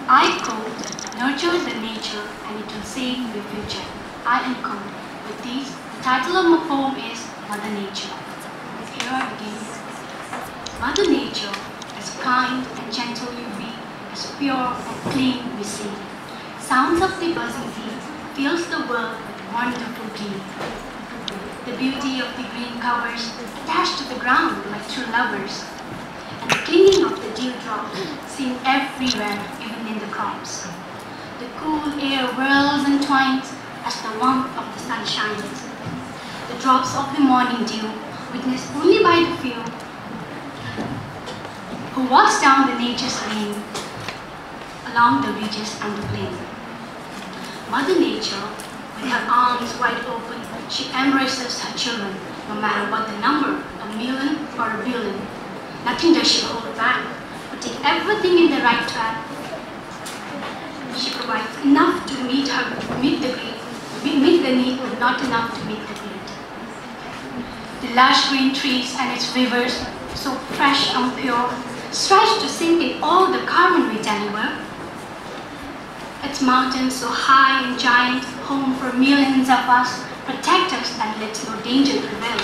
I quote, nurture the nature and it will save your future. I encode. With these, the title of my poem is Mother Nature. Here I begin. Mother Nature, as kind and gentle you be, as pure and clean we see. Sounds of the buzzing bee fills the world with wonderful glee. The beauty of the green covers attached to the ground like true lovers. And the clinging of the dewdrop seen everywhere, even in the crops. The cool air whirls and twines as the warmth of the sun shines. The drops of the morning dew, witnessed only by the few, who walks down the nature's lane, along the ridges and the plain. Mother Nature, with her arms wide open, she embraces her children, no matter what the number, a million or a billion. Nothing does she hold back, putting everything in the right track. She provides enough to meet the need, but not enough to meet the greed. The lush green trees and its rivers, so fresh and pure, strive to sink in all the carbon we deliver. Its mountains so high and giant, home for millions of us, protect us and let no danger prevail.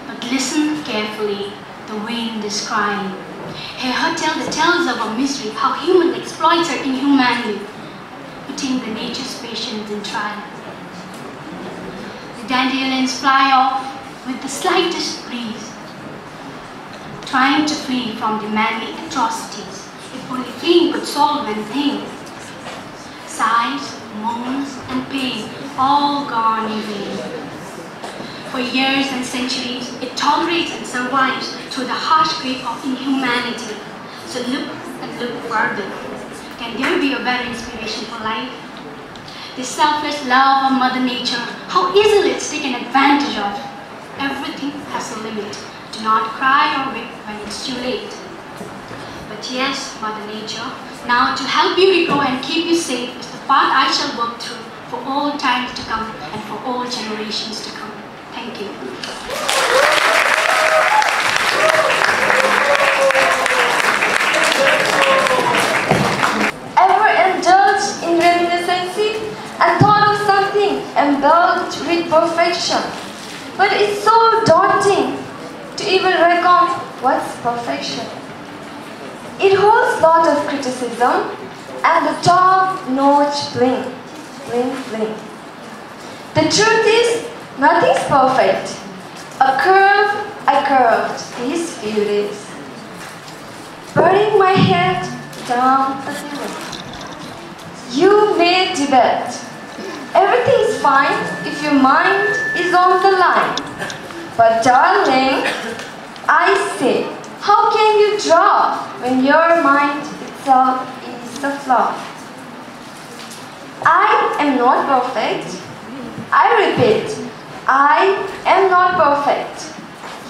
But listen carefully, the wind is crying. Hear her tell the tales of our misery, how human exploits her inhumanly, putting the nature's patience in trial. The dandelions fly off with the slightest breeze, trying to flee from the manly atrocities, if only fleeing could solve anything. Sighs, moans, and pain, all gone in vain. For years and centuries, it tolerates and survives through the harsh grip of inhumanity. So look and look further. Can there be a better inspiration for life? This selfless love of Mother Nature, how easily it's taken advantage of. Everything has a limit. Do not cry or weep when it's too late. But yes, Mother Nature, now to help you regrow and keep you safe is the path I shall work through for all times to come and for all generations to come. Thank you. Ever indulged in reminiscence and thought of something embellished with perfection? But it's so daunting to even reckon what's perfection. It holds a lot of criticism and the top-notch bling, bling, bling. The truth is, nothing's perfect. A curve I curved these few days, burying my head down a hill. You may debate. Everything's fine if your mind is on the line. But darling, I say, how can you draw when your mind itself is a flaw? I am not perfect. I repeat, I am not perfect.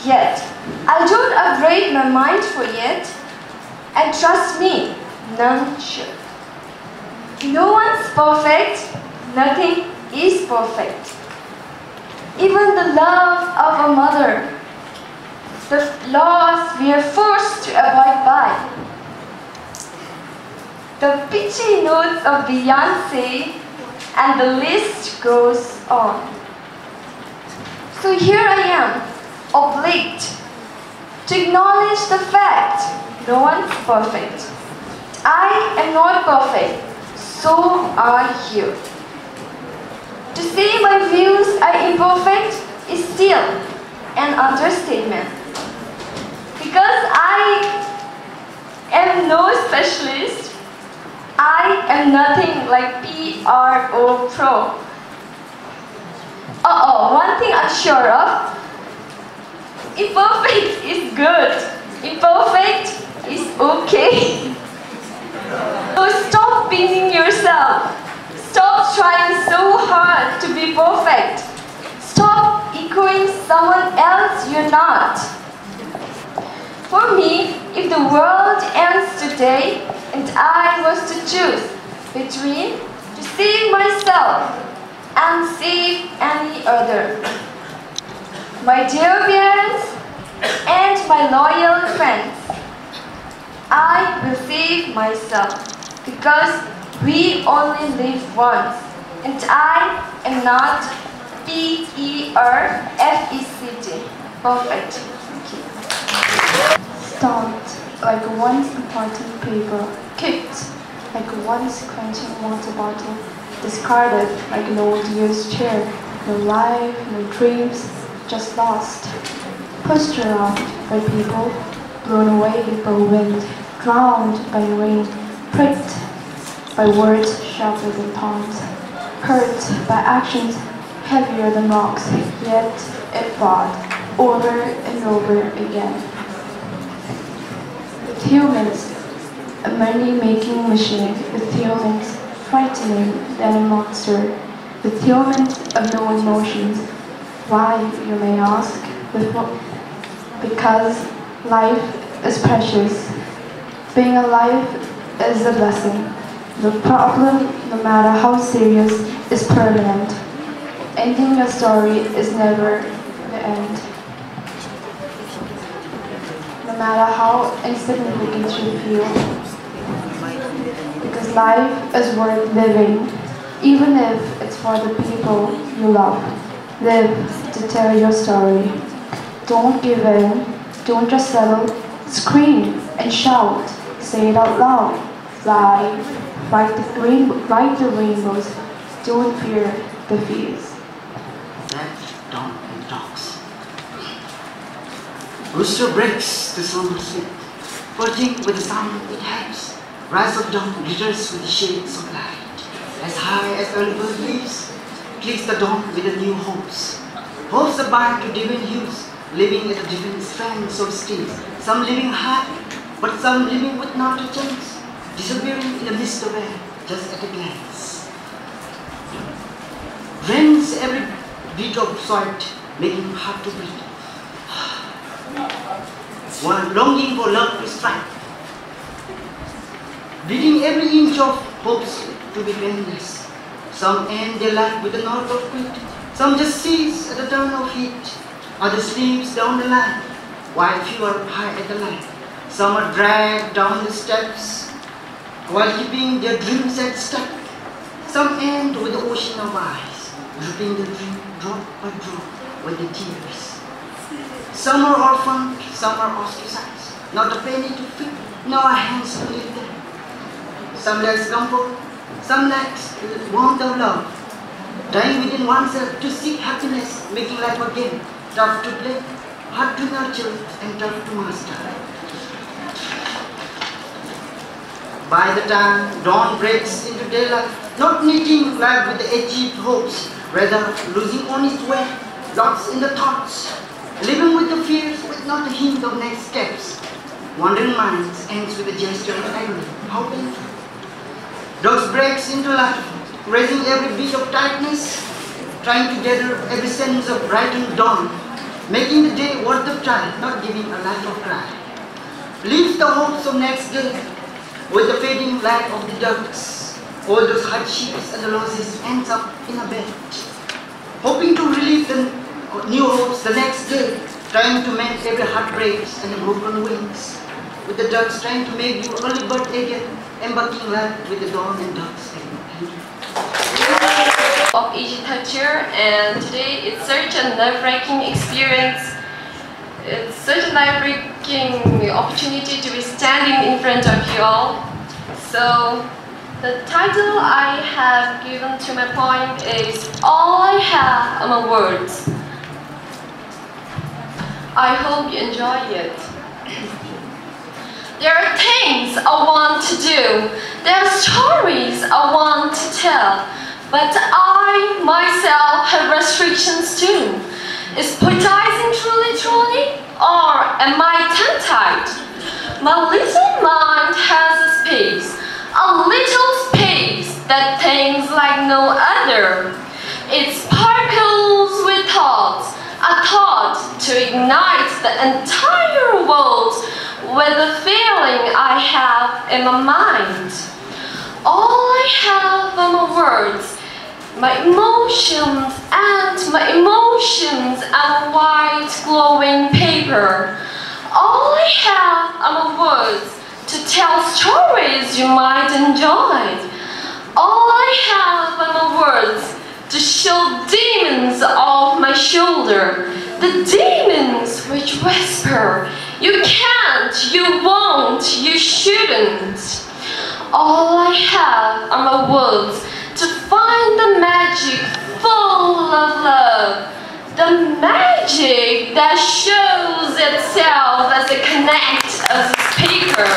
Yet, I don't upgrade my mind for yet. And trust me, none should. No one's perfect. Nothing is perfect. Even the love of a mother, the laws we are forced to abide by, the pitchy notes of Beyonce, and the list goes on. So here I am, obliged to acknowledge the fact no one's perfect. I am not perfect, so are you. To say my views are imperfect is still an understatement. Because I am no specialist, I am nothing like PRO Pro. One thing I'm sure of, imperfect is good, imperfect is okay. So stop beating yourself. Stop trying so hard to be perfect. Stop echoing someone else you're not. For me, if the world ends today and I was to choose between to save myself and save any other, my dear parents and my loyal friends, I will save myself because we only live once, and I am not perfect. Perfect. Stomped like a once important paper, kicked like a once quenching water bottle, discarded like an old used chair, no life, no dreams, just lost. Pushed around by people, blown away by wind, drowned by rain, pricked by words sharper than taunts, hurt by actions heavier than rocks, yet it fought over and over again. With humans, a money-making machine, with humans frightening than a monster, with humans of no emotions. Why, you may ask? Because life is precious. Being alive is a blessing. The problem, no matter how serious, is permanent. Ending your story is never the end. No matter how insignificant you feel. Because life is worth living, even if it's for the people you love. Live to tell your story. Don't give in. Don't just settle. Scream and shout. Say it out loud. Fly. Ride the rainbows. Don't fear the fears. That dawn and talks. Rooster breaks the summer sleep. Purging with the sound it has. Rise of dawn glitters with the shades of light. As high as early bird leaves, clicks the dawn with the new hopes. Hopes that bind to divine hues, living at the different strands of steeds. Some living high, but some living with not a chance. Disappearing in the mist of air, just at a glance. Rends every beat of sweat, making heart to beat. One longing for love to strike. Bleeding every inch of hopes to be painless. Some end their life with a knot of quit. Some just cease at the turn of heat. Others sleeps down the line, while few are high at the line. Some are dragged down the steps, while keeping their dreams at step. Some end with the ocean of eyes, dripping the dream drop by drop with the tears. Some are orphaned, some are ostracized, not a penny to feed, no hands to lead them. Some lacks comfort, some lacks warmth of love, dying within oneself to seek happiness, making life again tough to play, hard to nurture and tough to master. By the time dawn breaks into daylight, not knitting life with the achieved hopes, rather losing on its way, lost in the thoughts, living with the fears with not a hint of next steps. Wandering minds ends with a gesture of agony. How painful. Dogs breaks into life, raising every beat of tightness, trying to gather every sense of brightened dawn, making the day worth the try, not giving a life of cry. Leaves the hopes of next day, with the fading light of the ducks, all those hardships and the losses ends up in a bed, hoping to relieve the new hopes the next day, trying to mend every heartbreak and the broken wings, with the ducks trying to make you early bird again, embarking life with the dawn and ducks again. Of Asian culture, and today it's such a nerve-wracking experience. It's such a nerve-wracking opportunity to be standing in front of you all. So, the title I have given to my poem is All I Have Are My Words. I hope you enjoy it. There are things I want to do. There are stories I want to tell. But I, myself, have restrictions too. Is poetizing truly, or am I tongue-tied? My little mind has a space that thinks like no other. It sparkles with thoughts, a thought to ignite the entire world with the feeling I have in my mind. All I have are my words, my emotions and white glowing paper. All I have are my words to to tell stories you might enjoy. All I have are my words to show demons off my shoulder. The demons which whisper, you can't, you won't, you shouldn't. All I have are my words to find the magic full of love. The magic that shows itself as a connect as a speaker.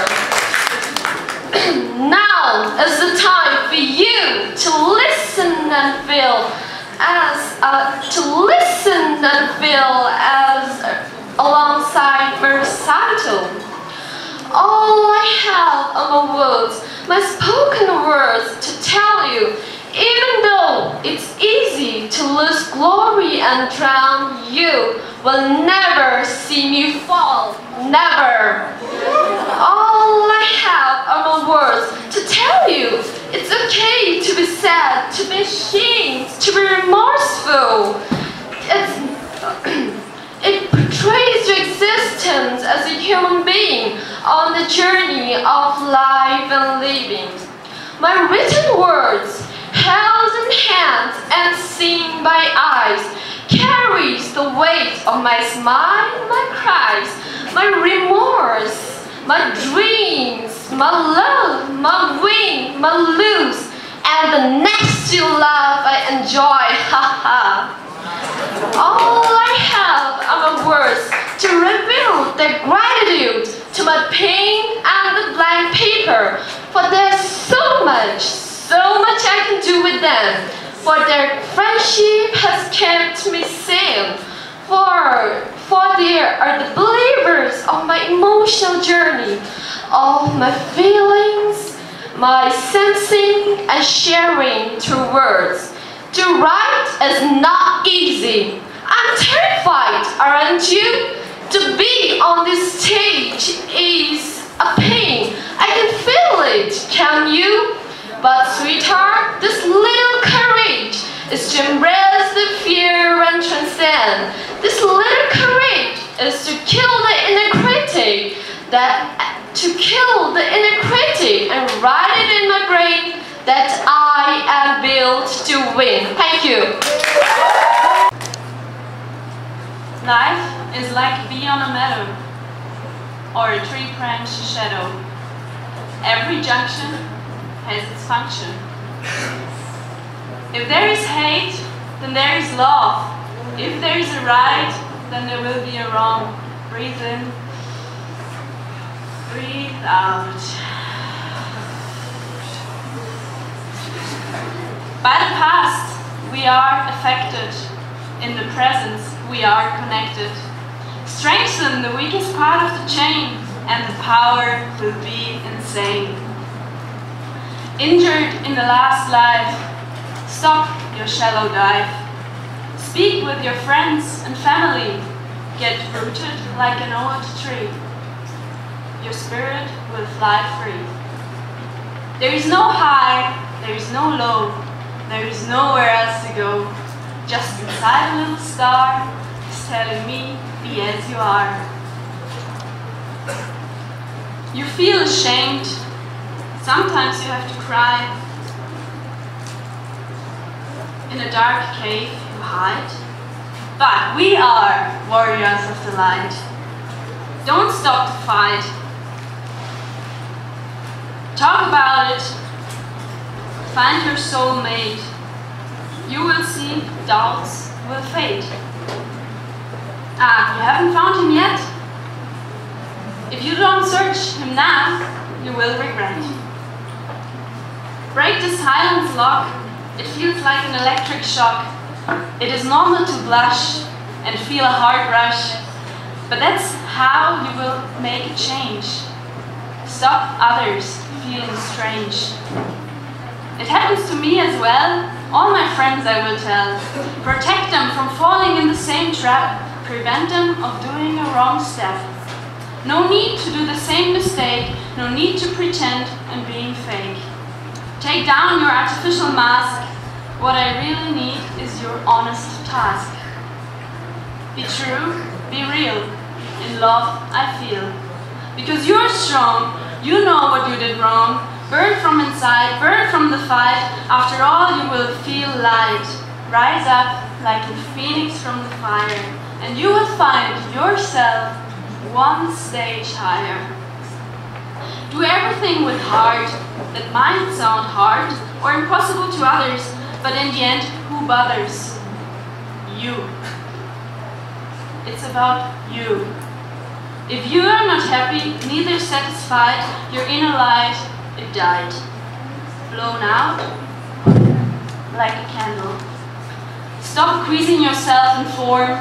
Now is the time for you to listen and feel as alongside my recital. All I have are my words, my spoken words to tell you, even though it's easy to lose glory and drown, you will never see me fall, never. All I have are my words to tell you, it's okay to be sad, to be ashamed, to be remorseful. It portrays your existence as a human being on the journey of life and living. My written words, held in hands and seen by eyes, carries the weight of my smile, my cries, my remorse, my dreams, my love, my win, my lose, and the next to love I enjoy, haha. All I have are my words to reveal their gratitude to my pen and the blank paper, for there's so much I can do with them, for their friendship has kept me sane, for they are the believers of my emotional journey, of my feelings, my sensing and sharing through words. To write is not easy. I'm terrified, aren't you? To be on this stage is a pain. I can feel it, can you? But sweetheart, this little courage is to embrace the fear and transcend. This little courage is to kill the inner critic, and write it in my brain that I am built to win. Thank you. Life is like being on a meadow or a tree branch shadow. Every junction has its function. If there is hate, then there is love. If there is a right, then there will be a wrong. Breathe in, breathe out. By the past, we are affected. In the present, we are connected. Strengthen the weakest part of the chain, and the power will be insane. Injured in the last life, stop your shallow dive. Speak with your friends and family. Get rooted like an old tree. Your spirit will fly free. There is no high, there is no low. There is nowhere else to go. Just inside a little star is telling me, be as you are. You feel ashamed. Sometimes you have to cry. In a dark cave you hide. But we are warriors of the light. Don't stop to fight. Talk about it. Find your soulmate. You will see doubts will fade. Ah, you haven't found him yet? If you don't search him now, you will regret. Break the silence lock. It feels like an electric shock. It is normal to blush and feel a heart rush, but that's how you will make a change. Stop others feeling strange. It happens to me as well. All my friends I will tell. Protect them from falling in the same trap. Prevent them of doing a wrong step. No need to do the same mistake. No need to pretend and being fake. Take down your artificial mask. What I really need is your honest task. Be true, be real. In love I feel. Because you're strong, You know what you did wrong. Burn from inside, burn from the fight. After all, you will feel light. Rise up like a phoenix from the fire, and you will find yourself one stage higher. Do everything with heart. That might sound hard or impossible to others, but in the end, who bothers? You. It's about you. If you are not happy, neither satisfied, your inner light, it died. Blown out like a candle. Stop squeezing yourself in form.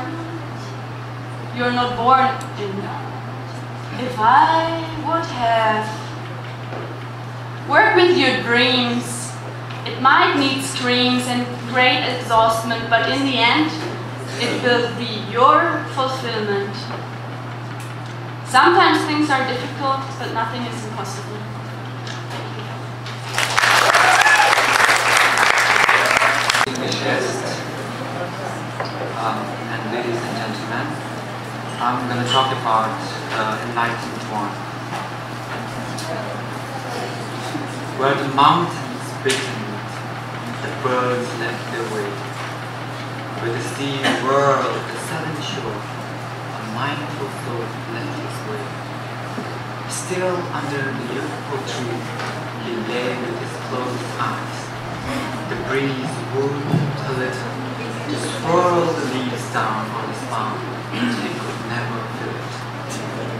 You're not born in. If I would have. Work with your dreams. It might need screams and great exhaustment, but in the end, it will be your fulfillment. Sometimes things are difficult, but nothing is impossible. And ladies and gentlemen, I'm going to talk about enlightened one. Where the mountains bitten, the birds left their way. Where the sea whirled the southern shore, a mindful soul left his way. Still under the youthful tree, he lay with his closed eyes. The breeze wooed a little to swirl the leaves down on his palm, but he could never feel it.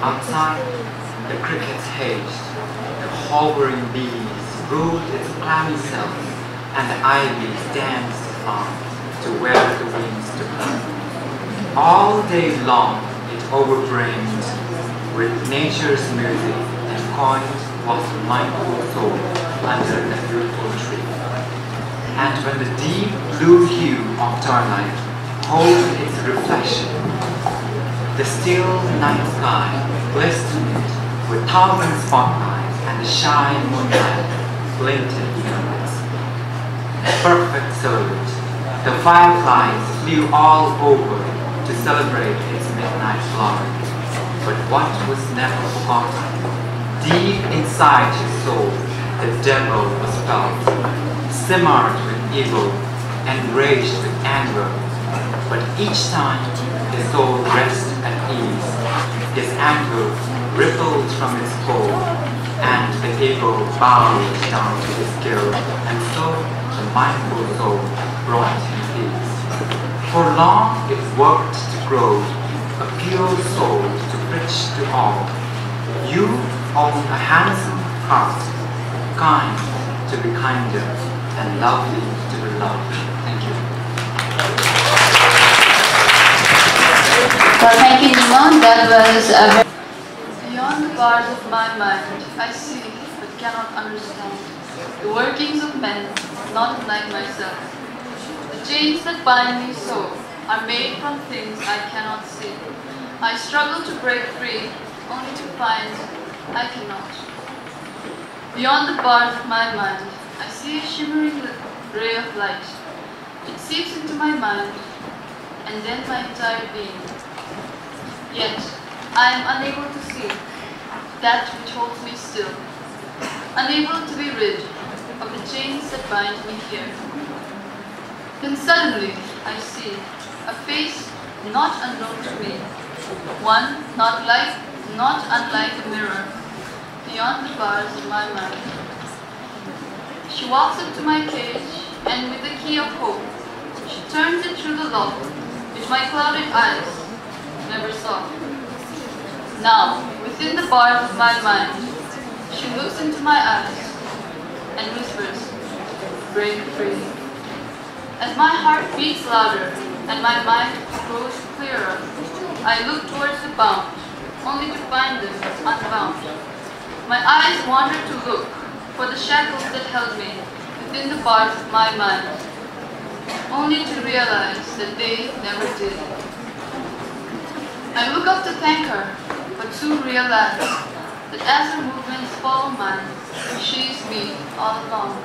Outside, the crickets hazed, the hovering bees ruled its clammy self, and the ivies danced along to where the winds to blow. All day long it overbrained with nature's music, and coiled was the mindful soul under the beautiful tree. And when the deep blue hue of twilight holds its reflection, the still night sky glistened with thousand spotlights, and the shy moonlight glinted near it. Perfect silhouette, the fireflies flew all over to celebrate its midnight glory. But what was never forgotten, deep inside his soul, the devil was felt, simmered with evil, enraged with anger. But each time his soul rested at ease, his anger rippled from its core, and the ego bowed down to his guilt, and so the mindful soul brought him peace. For long it worked to grow, a pure soul to preach to all. You own a handsome heart, kind to be kinder, and lovely to be loved. Thank you. Well, thank you, Nimon. That was a very... Beyond the bars of my mind, I see but cannot understand the workings of men, not like myself. The chains that bind me so are made from things I cannot see. I struggle to break free, only to find I cannot. Beyond the bars of my mind, I see a shimmering ray of light. It seeps into my mind, and then my entire being. Yet, I am unable to see that which holds me still, unable to be rid of the chains that bind me here. Then suddenly, I see a face not unknown to me, one not unlike a mirror, beyond the bars of my mind. She walks up to my cage, and with the key of hope, she turns it through the lock, which my clouded eyes never saw. Now, within the bars of my mind, she looks into my eyes and whispers, "Break free." As my heart beats louder and my mind grows clearer, I look towards the bound, only to find them unbound. My eyes wander to look for the shackles that held me within the bars of my mind, only to realize that they never did. I look up to thank her, but soon realize that as her movements follow mine, she is me all along.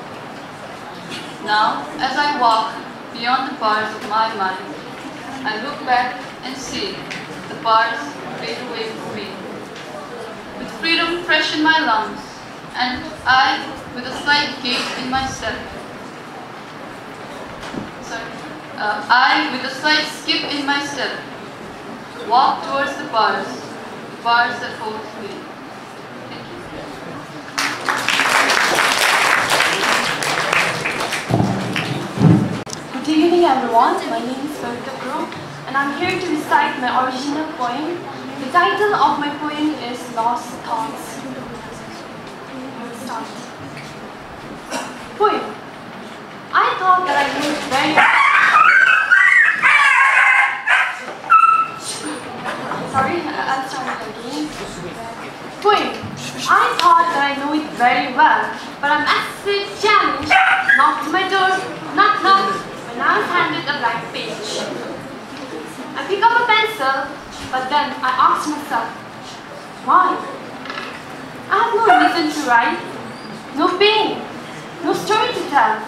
Now, as I walk beyond the bars of my mind, I look back and see the bars fade away from me. With freedom fresh in my lungs, and I, with a slight gait in my step. I, with a slight skip in my step, walk towards the bars that hold me. Thank Good evening everyone, my name is Bhutan and I'm here to recite my original poem. The title of my poem is Lost Thoughts. Let's start. Poem. I thought that I knew it very well. Sorry, I'll start again. Poem. I thought that I know it very well, but a massive challenge knocked my door, knock knock, when I was handed a blank page. I pick up a pencil, but then I ask myself, why? I have no reason to write, no pain, no story to tell.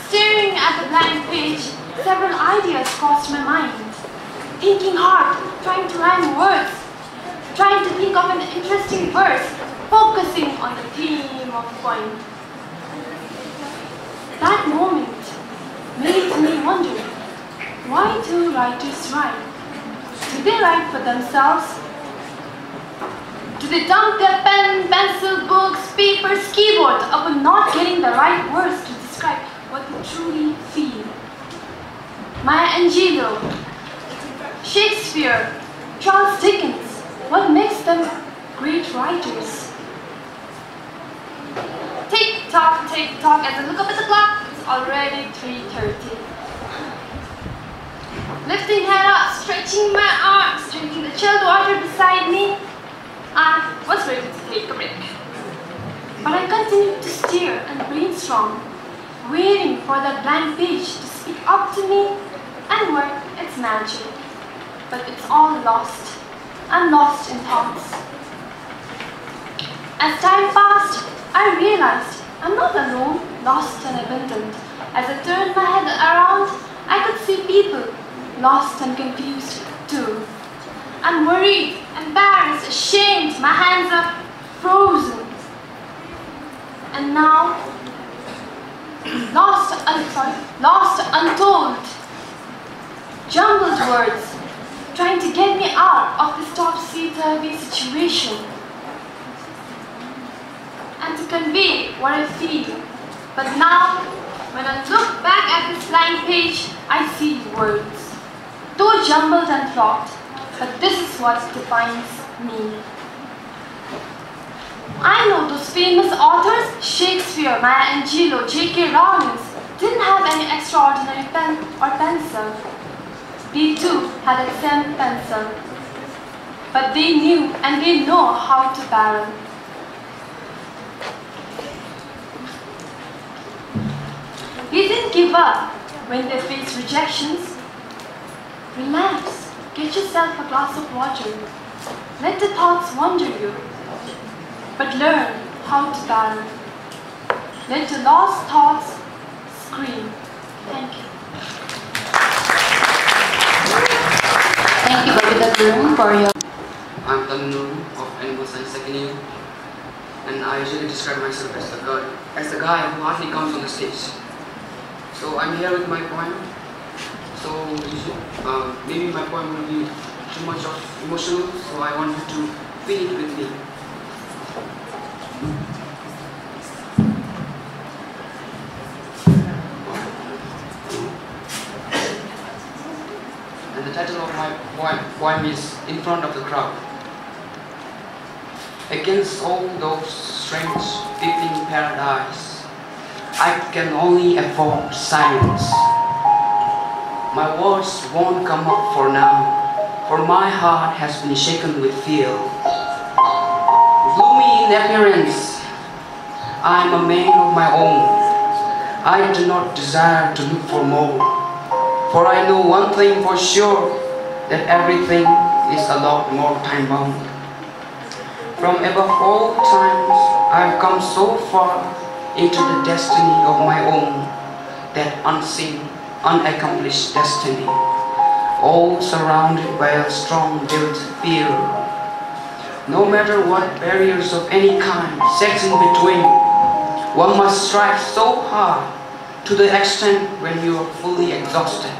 Staring at the blank page, several ideas crossed my mind. Thinking hard, trying to rhyme words, trying to think of an interesting verse, focusing on the theme of the poem. That moment made me wonder, why do writers write? Do they write for themselves? Do they dump their pen, pencil, books, papers, keyboard upon not getting the right words to describe what they truly feel? Maya Angelou, Shakespeare, Charles Dickens, what makes them great writers? Tick tock, as I look up at the clock, it's already 3:30. Lifting head up, stretching my arms, drinking the chilled water beside me, I was ready to take a break. But I continued to stare and brainstorm, waiting for that blank page to speak up to me and work its magic. But it's all lost. I'm lost in thoughts. As time passed, I realized I'm not alone, lost and abandoned. As I turned my head around, I could see people, lost and confused too. I'm worried, embarrassed, ashamed, my hands are frozen. And now, lost, untold, jumbled words, trying to get me out of this topsy-turvy situation and to convey what I feel. But now, when I look back at this blank page, I see words, though jumbled and flawed, but this is what defines me. I know those famous authors, Shakespeare, Maya Angelou, J.K. Rowling, didn't have any extraordinary pen or pencil. They too had a same pencil, but they knew and they know how to barrel. They didn't give up when they faced rejections. Relax, get yourself a glass of water. Let the thoughts wander you, but learn how to barrel. Let the lost thoughts scream. Thank you. Thank you, Bhutan, for your... I'm Tamnu of Animal Science Second Year, and I usually describe myself as the guy who hardly comes on the stage. So I'm here with my poem. So maybe my poem will be too much of emotional, so I want you to feel it with me. And the title of my poem is In Front of the Crowd. Against all those strange, peeping paradise, I can only afford silence. My words won't come up for now, for my heart has been shaken with fear. Gloomy in appearance, I am a man of my own. I do not desire to look for more, for I know one thing for sure, that everything is a lot more time-bound. From above all times, I have come so far into the destiny of my own, that unseen, unaccomplished destiny, all surrounded by a strong-willed fear. No matter what barriers of any kind set in between, one must strive so hard to the extent when you are fully exhausted,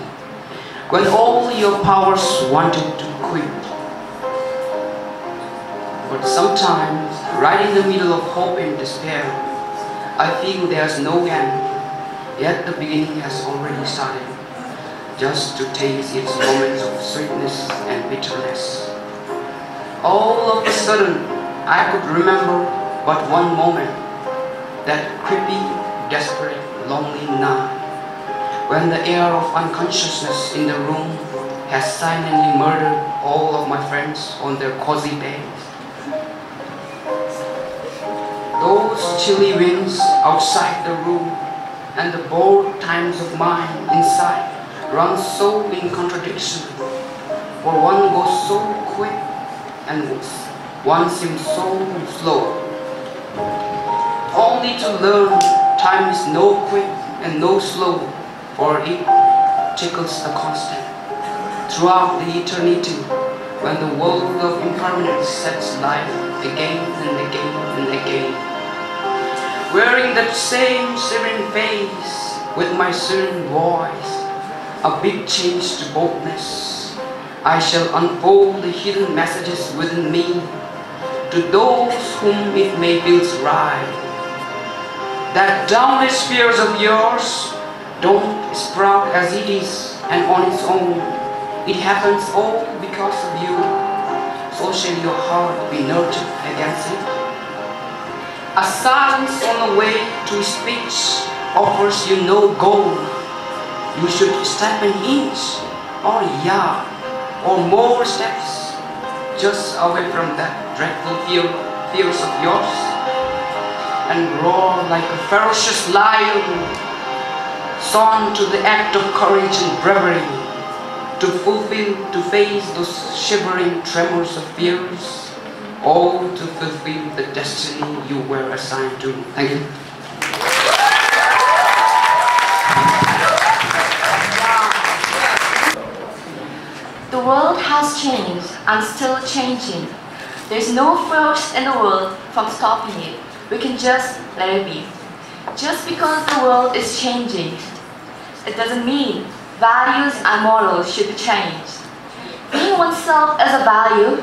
when all your powers wanted to quit. But sometimes, right in the middle of hope and despair, I feel there's no end, yet the beginning has already started, just to taste its moments of sweetness and bitterness. All of a sudden, I could remember but one moment, that creepy, desperate, lonely night, when the air of unconsciousness in the room has silently murdered all of my friends on their cozy beds. Those chilly winds outside the room and the bored times of mine inside run so in contradiction, for one goes so quick and one seems so slow, only to learn time is no quick and no slow, for it tickles the constant throughout the eternity, when the world of impermanence sets life again and again and again. Wearing that same serene face with my serene voice, a big change to boldness, I shall unfold the hidden messages within me to those whom it may feel right. That doubtless fears of yours don't sprout as it is and on its own. It happens all because of you. So shall your heart be nurtured against it. A silence on the way to speech offers you no goal. You should step an inch or a yard or more steps just away from that dreadful fears of yours, and roar like a ferocious lion, sworn to the act of courage and bravery, to face those shivering tremors of fears, all to fulfill the destiny you were assigned to. Thank you. The world has changed and still changing. There's no force in the world from stopping it. We can just let it be. Just because the world is changing, it doesn't mean values and morals should be changed. Being oneself as a value,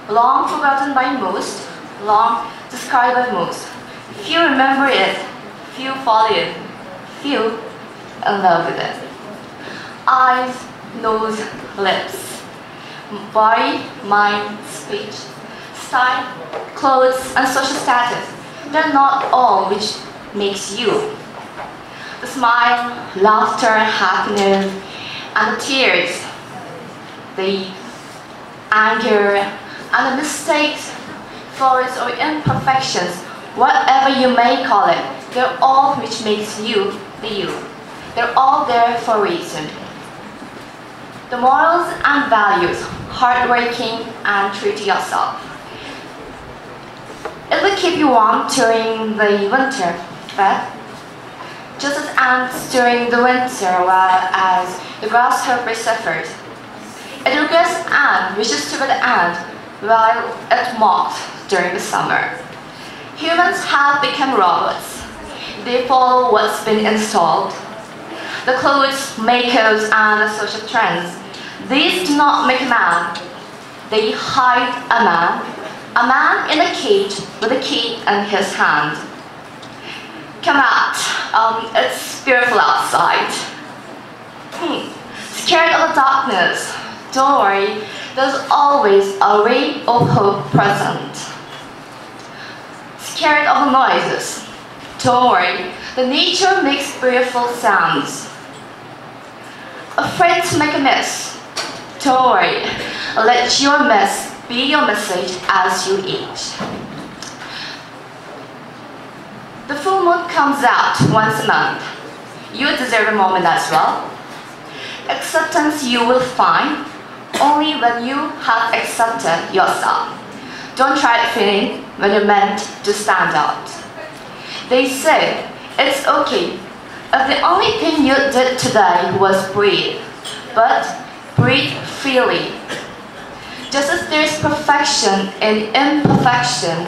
long forgotten by most, long discarded by most. Few remember it, few follow it, few in love with it. Eyes, nose, lips, body, mind, speech, style, clothes, and social status. They're not all which makes you. The smile, laughter, happiness, and the tears, the anger, and the mistakes, flaws, or imperfections, whatever you may call it, they're all which makes you the you. They're all there for a reason. The morals and values, hardworking and true to yourself. It will keep you warm during the winter, but just as ants during the winter, while as the grasshopper suffers. It regrets ant wishes to be the ant, while it mocks during the summer. Humans have become robots. They follow what's been installed. The clothes, makeups, and the social trends. These do not make a man. They hide a man in a cage with a key in his hand. Come out, it's beautiful outside. Scared of the darkness? Don't worry, there's always a ray of hope present. Scared of the noises? Don't worry, the nature makes beautiful sounds. Afraid to make a mess? Don't worry, let your mess be your message as you eat. The full moon comes out once a month. You deserve a moment as well. Acceptance you will find only when you have accepted yourself. Don't try feeling when you're meant to stand out. They say it's okay if the only thing you did today was breathe, but breathe freely. Just as there's perfection in imperfection,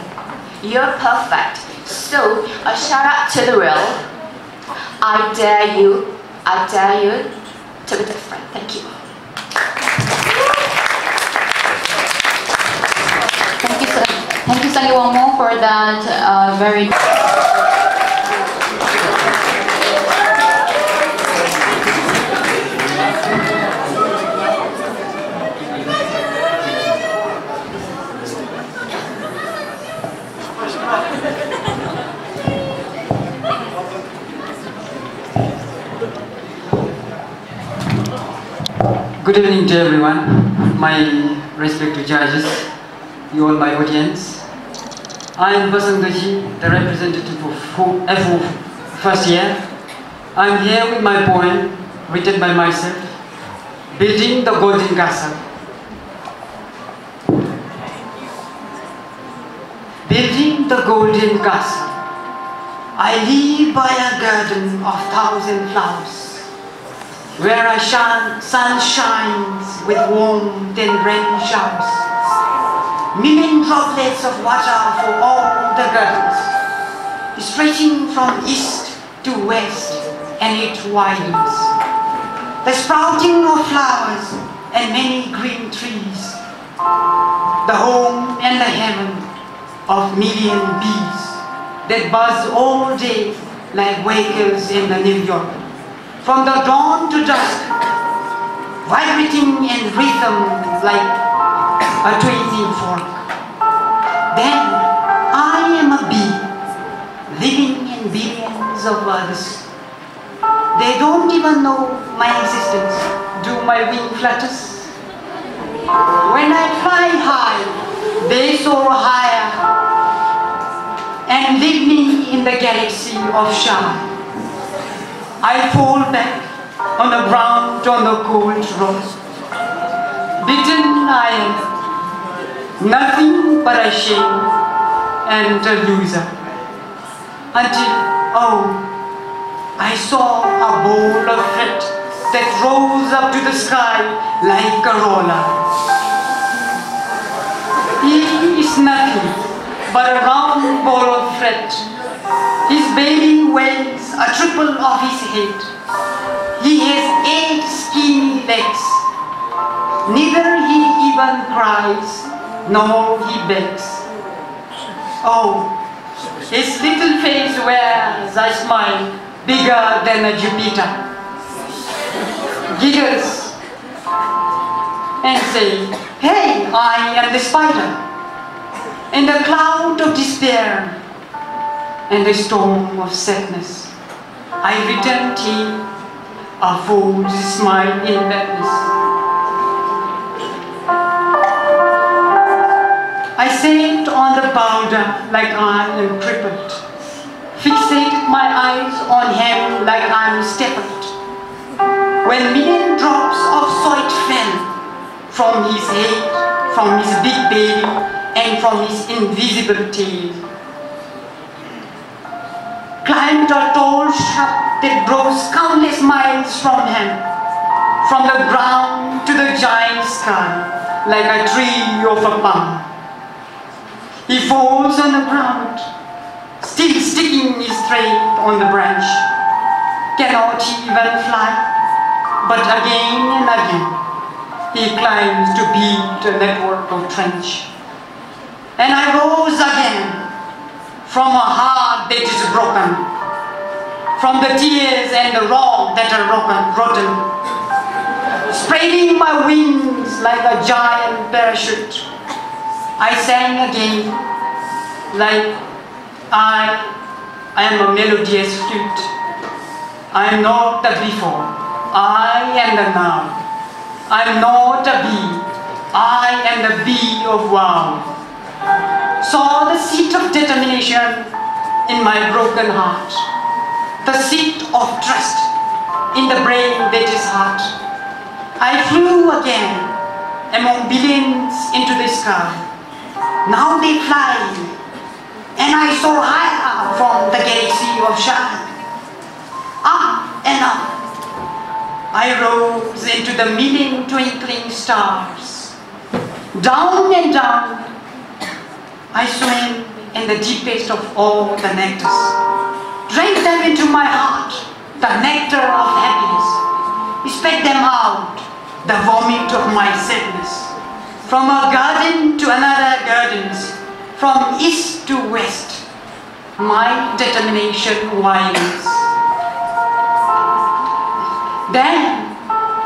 you're perfect. So, a shout out to the world. I dare you to be different. Thank you. Thank you, Sangiwangmo, for that very... Good evening to everyone, my respected judges, you all my audience. I am Basangdaji, the representative of FO first year. I am here with my poem, written by myself, Building the Golden Castle. Building the Golden Castle. I live by a garden of 1,000 flowers, where a sun shines with warmth and rain showers. Million droplets of water for all the gardens, stretching from east to west, and it widens. The sprouting of flowers and many green trees, the home and the heaven of million bees that buzz all day like wakers in the New York. From the dawn to dusk, vibrating in rhythm like a twinkling fork. Then I am a bee, living in billions of others. They don't even know my existence. Do my wing flutters? When I fly high, they soar higher and leave me in the galaxy of shine. I fall back on the ground on the cold road. Beaten I am, nothing but a shame and a loser. Until, I saw a bowl of fret that rose up to the sky like a roller. He is nothing but a round ball of fret. His belly weighs a triple of his head. He has 8 skinny legs. Neither he even cries, nor he begs. His little face wears a smile bigger than a Jupiter. Giggles and say, "Hey, I am the spider." In the cloud of despair and the storm of sadness, I returned him a fool's smile in madness. I sat on the boulder like I am crippled, fixated my eyes on him like I am stapled. When million drops of sweat fell from his head, from his big belly, and from his invisible tail, climbed a tall shrub that grows countless miles from him, from the ground to the giant sky, like a tree of a palm. He falls on the ground, still sticking his thread on the branch. Cannot even fly, but again and again, he climbs to build a network of trench. And I rose again, from a heart that is broken, from the tears and the rock that are rotten, spreading my wings like a giant parachute. I sang again, like I am a melodious flute. I am not the before, I am the now. I am not a bee, I am the bee of wow. Saw the seed of determination in my broken heart, the seed of trust in the brain that is heart. I flew again among billions into the sky. Now they fly, and I soar higher from the galaxy of shine. Up and up, I rose into the million twinkling stars. Down and down, I swim in the deepest of all the nectars. Drink them into my heart, the nectar of happiness. Spit them out, the vomit of my sadness. From a garden to another gardens, from east to west, my determination winds. Then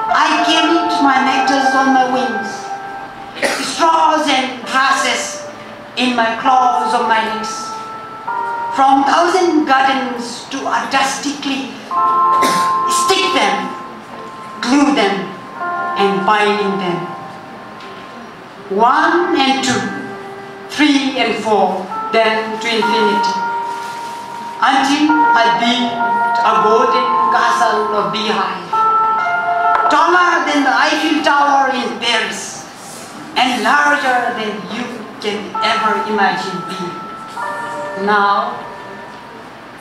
I carried my nectars on my wings, straws and grasses in my claws of my legs. From 1,000 gardens to a dusty cliff, stick them, glue them, and bind them. 1 and 2, 3 and 4, then to infinity, until I built a golden castle of beehive, taller than the Eiffel Tower in Paris, and larger than you can ever imagine being. Now,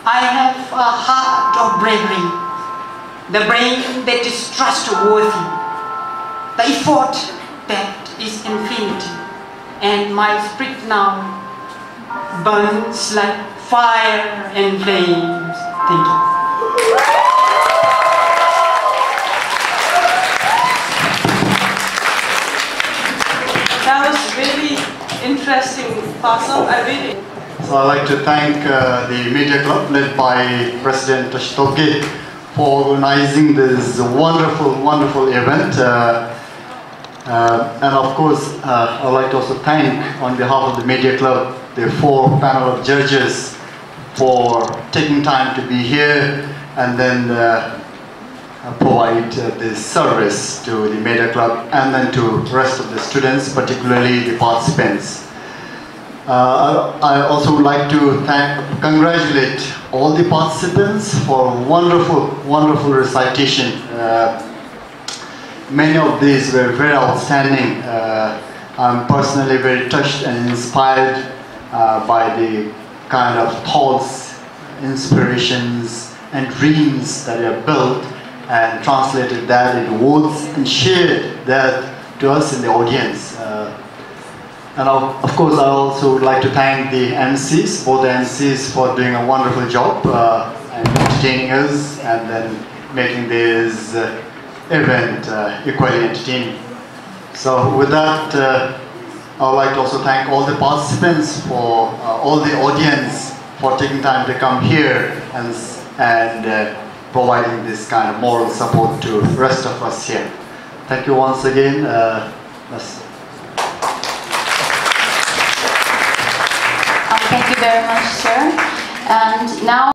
I have a heart of bravery, the brain that is trustworthy, the effort that is infinity, and my spirit now burns like fire and flames. Thank you. That was really interesting, Pasam. So I'd like to thank the Media Club led by President Toshitoge for organizing this wonderful, wonderful event. And of course, I'd like to also thank, on behalf of the Media Club, the 4 panel of judges for taking time to be here and then provide this service to the Media Club and then to the rest of the students, particularly the participants. I also would like to congratulate all the participants for wonderful, wonderful recitation. Many of these were very outstanding. I'm personally very touched and inspired by the kind of thoughts, inspirations, and dreams that are built and translated that into words and shared that to us in the audience. And of course, I also would like to thank the MCs, both the MCs, for doing a wonderful job and entertaining us and then making this event equally entertaining. So with that, I would like to also thank all the participants, for all the audience for taking time to come here and providing this kind of moral support to the rest of us here. Thank you once again. Thank you very much, sir. And now